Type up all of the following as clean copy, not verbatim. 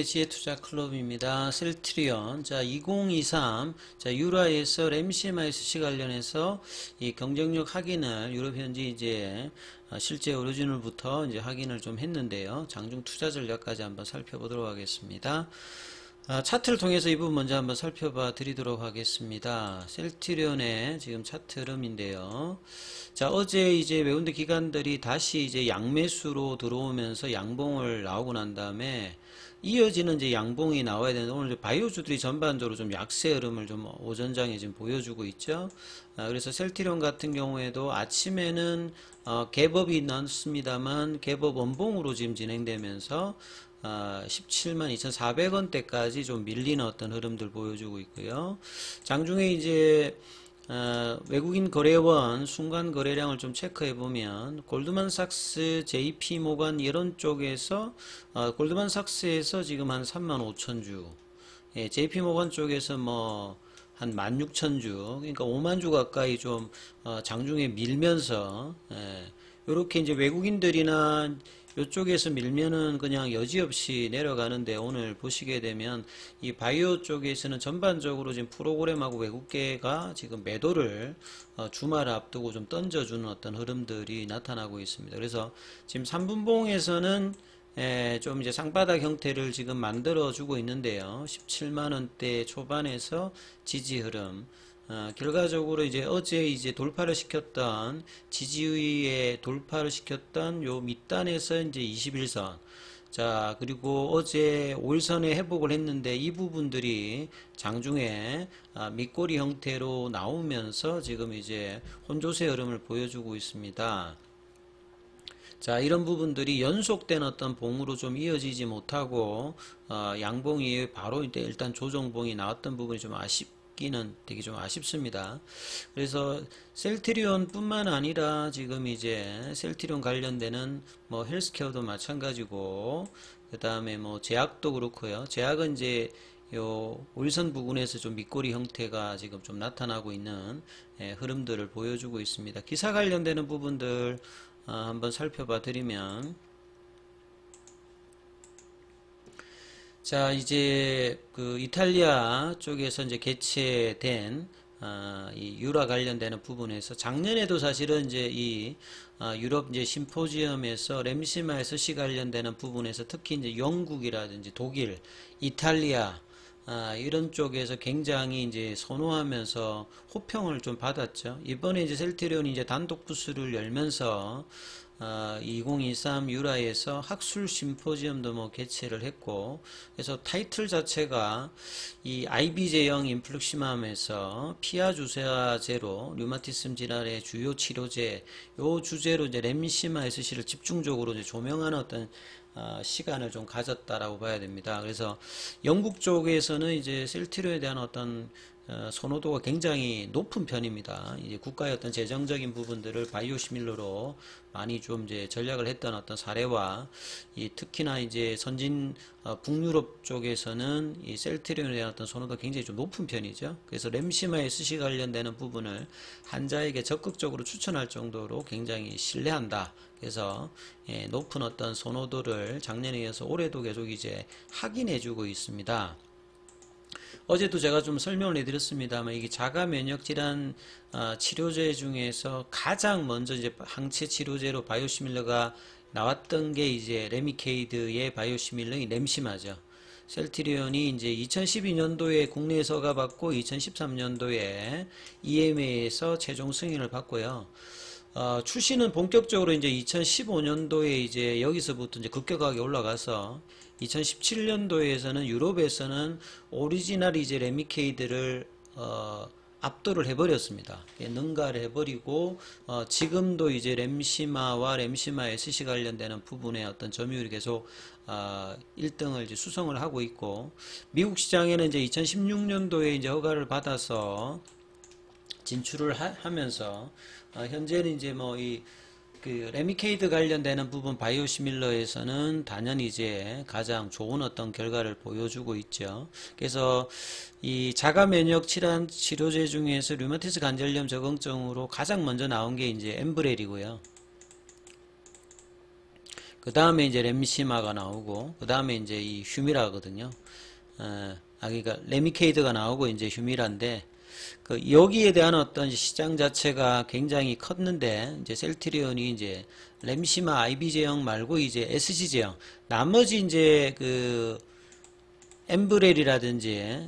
지혜투자 클럽입니다. 셀트리온. 자, 2023. 자, 유라에서 램시마이스시 관련해서 이 경쟁력 확인을 유럽 현지 이제 실제 오리지널부터 이제 확인을 좀 했는데요. 장중 투자 전략까지 한번 살펴보도록 하겠습니다. 차트를 통해서 이 부분 먼저 한번 살펴봐 드리도록 하겠습니다. 셀트리온의 지금 차트 흐름인데요. 자, 어제 이제 외국인 기관들이 다시 이제 양매수로 들어오면서 양봉을 나오고 난 다음에 이어지는 이제 양봉이 나와야 되는데 오늘 바이오주들이 전반적으로 좀 약세 흐름을 좀 오전장에 지금 보여주고 있죠. 그래서 셀트리온 같은 경우에도 아침에는 갭업이 났습니다만 갭업 원봉으로 지금 진행되면서 17만 2,400원대까지 좀 밀리는 어떤 흐름들 보여주고 있고요. 장중에 이제 외국인 거래원 순간 거래량을 좀 체크해 보면 골드만삭스, JP모간 이런 쪽에서 골드만삭스에서 지금 한 35,000주, 예, JP모간 쪽에서 뭐 한 16,000주, 그러니까 5만 주 가까이 좀 장중에 밀면서, 예, 요렇게 이제 외국인들이나 이쪽에서 밀면은 그냥 여지없이 내려가는데 오늘 보시게 되면 이 바이오 쪽에서는 전반적으로 지금 프로그램하고 외국계가 지금 매도를 주말 앞두고 좀 던져주는 어떤 흐름들이 나타나고 있습니다. 그래서 지금 3분봉에서는 좀 이제 상바닥 형태를 지금 만들어주고 있는데요. 17만원대 초반에서 지지 흐름. 결과적으로 이제 어제 이제 돌파를 시켰던 지지위에 돌파를 시켰던 요 밑단에서 이제 21선. 자, 그리고 어제 5일선에 회복을 했는데 이 부분들이 장중에 밑꼬리 형태로 나오면서 지금 이제 혼조세 흐름을 보여주고 있습니다. 자, 이런 부분들이 연속된 어떤 봉으로 좀 이어지지 못하고 양봉이 바로 일단 조정봉이 나왔던 부분이 좀 아쉽기는 되게 좀 아쉽습니다. 그래서 셀트리온 뿐만 아니라 지금 이제 셀트리온 관련되는 뭐 헬스케어도 마찬가지고 그 다음에 뭐 제약도 그렇고요. 제약은 이제 요 울선 부근에서 좀 밑꼬리 형태가 지금 좀 나타나고 있는 흐름들을 보여주고 있습니다. 기사 관련되는 부분들 한번 살펴봐 드리면, 자, 이제 그 이탈리아 쪽에서 이제 개최된 이 유라 관련되는 부분에서 작년에도 사실은 이제 이 유럽 이제 심포지엄에서 램시마 SC 관련되는 부분에서 특히 이제 영국이라든지 독일, 이탈리아 이런 쪽에서 굉장히 이제 선호하면서 호평을 좀 받았죠. 이번에 이제 셀트리온이 이제 단독 부스를 열면서 2023 유라에서 학술 심포지엄도 뭐 개최를 했고, 그래서 타이틀 자체가 이 IB제형 인플루시맘에서 피하 주사제로 류마티즘 질환의 주요 치료제 요 주제로 이제 램시마 SC를 집중적으로 이제 조명하는 어떤 시간을 좀 가졌다라고 봐야 됩니다. 그래서 영국 쪽에서는 이제 셀트리온에 대한 어떤 선호도가 굉장히 높은 편입니다. 이제 국가의 어떤 재정적인 부분들을 바이오시밀러로 많이 좀 이제 전략을 했던 어떤 사례와 이 특히나 이제 선진 북유럽 쪽에서는 이 셀트리온에 대한 어떤 선호도가 굉장히 좀 높은 편이죠. 그래서 램시마 SC 관련되는 부분을 환자에게 적극적으로 추천할 정도로 굉장히 신뢰한다. 그래서 높은 어떤 선호도를 작년에 이어서 올해도 계속 이제 확인해주고 있습니다. 어제도 제가 좀 설명을 해드렸습니다만 이게 자가 면역 질환 치료제 중에서 가장 먼저 이제 항체 치료제로 바이오시밀러가 나왔던 게 이제 레미케이드의 바이오시밀러인 램시마죠. 셀트리온이 이제 2012년도에 국내에서 허가받고 2013년도에 EMA에서 최종 승인을 받고요. 출시는 본격적으로 이제 2015년도에 이제 여기서부터 이제 급격하게 올라가서 2017년도에서는 유럽에서는 오리지널 이제 레미케이드를 압도를 해버렸습니다. 능가를 해버리고 지금도 이제 램시마와 램시마 SC 관련되는 부분의 어떤 점유율이 계속 1등을 이제 수성을 하고 있고, 미국 시장에는 이제 2016년도에 이제 허가를 받아서 진출을 하면서 현재는 이제 뭐 그 레미케이드 관련되는 부분 바이오시밀러에서는 단연히 이제 가장 좋은 어떤 결과를 보여주고 있죠. 그래서 이 자가 면역 질환 치료제 중에서 류마티스 관절염 적응증으로 가장 먼저 나온 게 이제 엠브렐이고요. 그 다음에 이제 렘시마가 나오고, 그 다음에 이제 이 휴미라거든요. 그러니까 레미케이드가 나오고 이제 휴미라인데, 여기에 대한 어떤 시장 자체가 굉장히 컸는데, 이제 셀트리온이 이제 렘시마 IB 제형 말고 이제 SG 제형, 나머지 이제 엠브렐이라든지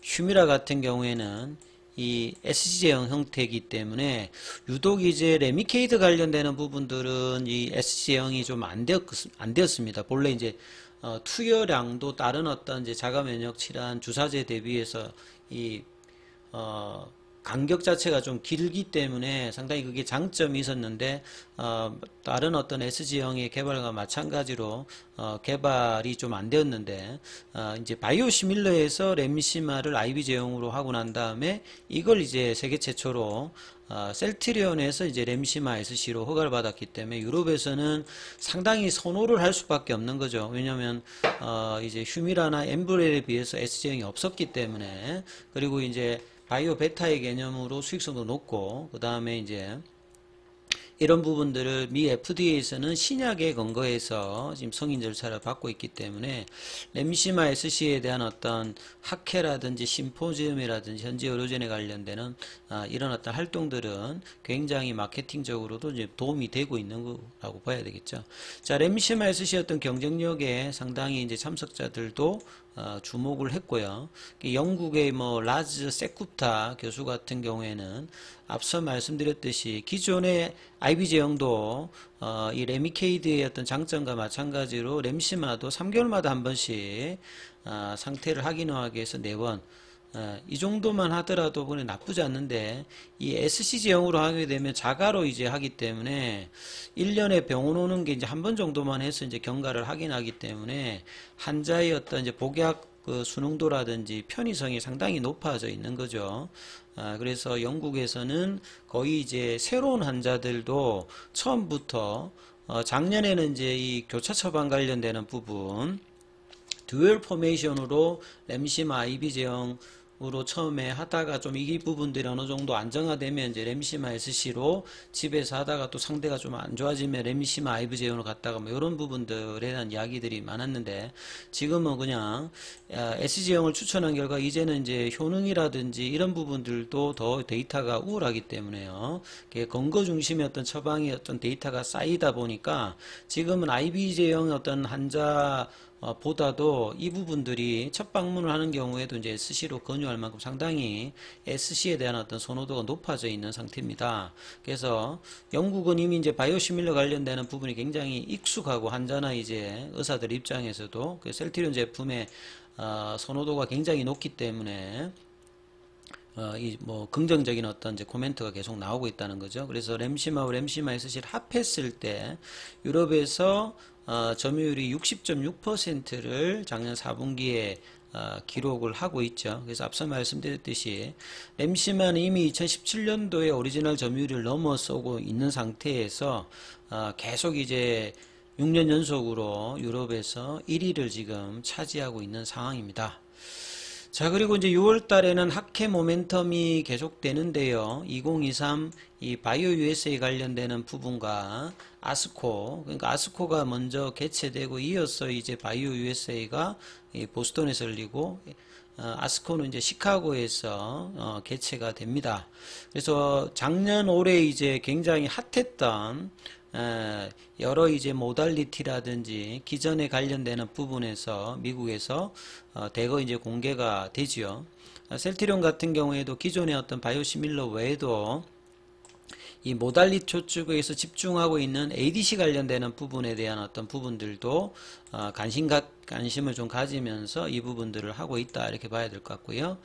휴미라 같은 경우에는 이 SG제형 형태이기 때문에 유독 이제 레미케이드 관련되는 부분들은 이 SG제형이 좀 안 되었습니다. 본래 이제 투여량도 다른 어떤 이제 자가 면역 질환 주사제 대비해서 이 간격 자체가 좀 길기 때문에 상당히 그게 장점이 있었는데, 다른 어떤 SG형의 개발과 마찬가지로 개발이 좀 안 되었는데, 이제 바이오시밀러에서 렘시마를 IB 제형으로 하고 난 다음에 이걸 이제 세계 최초로 셀트리온에서 이제 렘시마 SC로 허가를 받았기 때문에 유럽에서는 상당히 선호를 할 수밖에 없는 거죠. 왜냐하면 이제 휴미라나 엠브렐에 비해서 SG형이 없었기 때문에. 그리고 이제 바이오 베타의 개념으로 수익성도 높고, 그 다음에 이제 이런 부분들을 미 FDA에서는 신약에 근거해서 지금 승인 절차를 받고 있기 때문에 렘시마 SC에 대한 어떤 학회라든지 심포지움이라든지 현지 의료진에 관련되는 이런 어떤 활동들은 굉장히 마케팅적으로도 이제 도움이 되고 있는 거라고 봐야 되겠죠. 자, 렘시마 SC 어떤 경쟁력에 상당히 이제 참석자들도 주목을 했고요. 영국의 뭐 라즈 세쿠타 교수 같은 경우에는 앞서 말씀드렸듯이 기존의 IB 제형도 이 레미케이드의 어떤 장점과 마찬가지로 렘시마도 3개월마다 한 번씩 상태를 확인하기 위해서 4번, 이 정도만 하더라도 그냥 나쁘지 않는데, 이 SC 제형으로 하게 되면 자가로 이제 하기 때문에 1년에 병원 오는 게 이제 한 번 정도만 해서 이제 경과를 확인하기 때문에 환자의 어떤 이제 복약 수능도라든지 편의성이 상당히 높아져 있는 거죠. 그래서 영국에서는 거의 이제 새로운 환자들도 처음부터 작년에는 이제 이 교차 처방 관련되는 부분 듀얼 포메이션으로 렘시마 IB 제형으로 처음에 하다가 좀 이 부분들이 어느 정도 안정화되면 이제 렘시마 SC로 집에서 하다가 또 상대가 좀 안 좋아지면 렘시마 IB 제형으로 갔다가 뭐 이런 부분들에 대한 이야기들이 많았는데, 지금은 그냥 SG형을 추천한 결과 이제는 이제 효능이라든지 이런 부분들도 더 데이터가 우월하기 때문에요. 근거 중심의 어떤 처방의 어떤 데이터가 쌓이다 보니까 지금은 IB 제형의 어떤 환자 보다도 이 부분들이 첫 방문을 하는 경우에도 이제 SC로 권유할 만큼 상당히 SC에 대한 어떤 선호도가 높아져 있는 상태입니다. 그래서 영국은 이미 이제 바이오시밀러 관련되는 부분이 굉장히 익숙하고 환자나 이제 의사들 입장에서도 그 셀트리온 제품의 선호도가 굉장히 높기 때문에 이 뭐 긍정적인 어떤 이제 코멘트가 계속 나오고 있다는 거죠. 그래서 렘시마와 렘시마 SC를 합했을 때 유럽에서 점유율이 60.6%를 작년 4분기에 기록을 하고 있죠. 그래서 앞서 말씀드렸듯이 렘시마는 이미 2017년도에 오리지널 점유율을 넘어서고 있는 상태에서 계속 이제 6년 연속으로 유럽에서 1위를 지금 차지하고 있는 상황입니다. 자, 그리고 이제 6월 달에는 학회 모멘텀이 계속되는데요. 2023 이 바이오 USA 관련되는 부분과 아스코, 그러니까 아스코가 먼저 개최되고 이어서 이제 바이오 USA가 보스턴에서 열리고 아스코는 이제 시카고에서 개최가 됩니다. 그래서 작년 올해 이제 굉장히 핫했던 여러 이제 모달리티라든지 기존에 관련되는 부분에서 미국에서 대거 이제 공개가 되지요. 셀트리온 같은 경우에도 기존의 어떤 바이오시밀러 외에도 이 모달리티 쪽에서 집중하고 있는 ADC 관련되는 부분에 대한 어떤 부분들도 관심을 좀 가지면서 이 부분들을 하고 있다, 이렇게 봐야 될 것 같고요.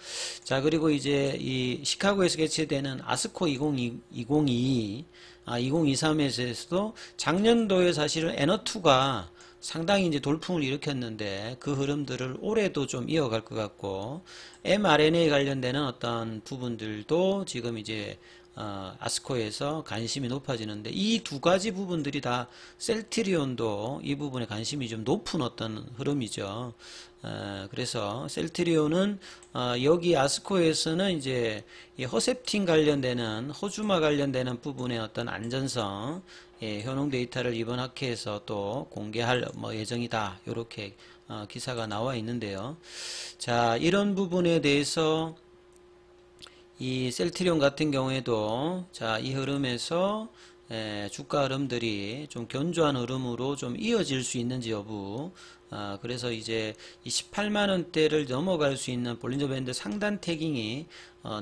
자, 그리고 이제 이 시카고에서 개최되는 아스코 2022, 2023에서도 작년도에 사실은 N2가 상당히 이제 돌풍을 일으켰는데 그 흐름들을 올해도 좀 이어갈 것 같고, mRNA 관련되는 어떤 부분들도 지금 이제 아스코에서 관심이 높아지는데 이 두 가지 부분들이 다 셀트리온도 이 부분에 관심이 좀 높은 어떤 흐름이죠. 그래서 셀트리온은 여기 아스코에서는 이제 이 허셉틴 관련되는 호주마 관련되는 부분의 어떤 안전성 효능 데이터를 이번 학회에서 또 공개할 예정이다. 이렇게 기사가 나와 있는데요. 자, 이런 부분에 대해서 이 셀트리온 같은 경우에도 자, 이 흐름에서 주가 흐름들이 좀 견조한 흐름으로 좀 이어질 수 있는지 여부. 그래서 이제 이 18만 원대를 넘어갈 수 있는 볼린저 밴드 상단 태깅이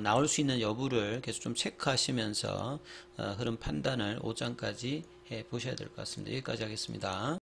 나올 수 있는 여부를 계속 좀 체크하시면서 흐름 판단을 5장까지 해 보셔야 될 것 같습니다. 여기까지 하겠습니다.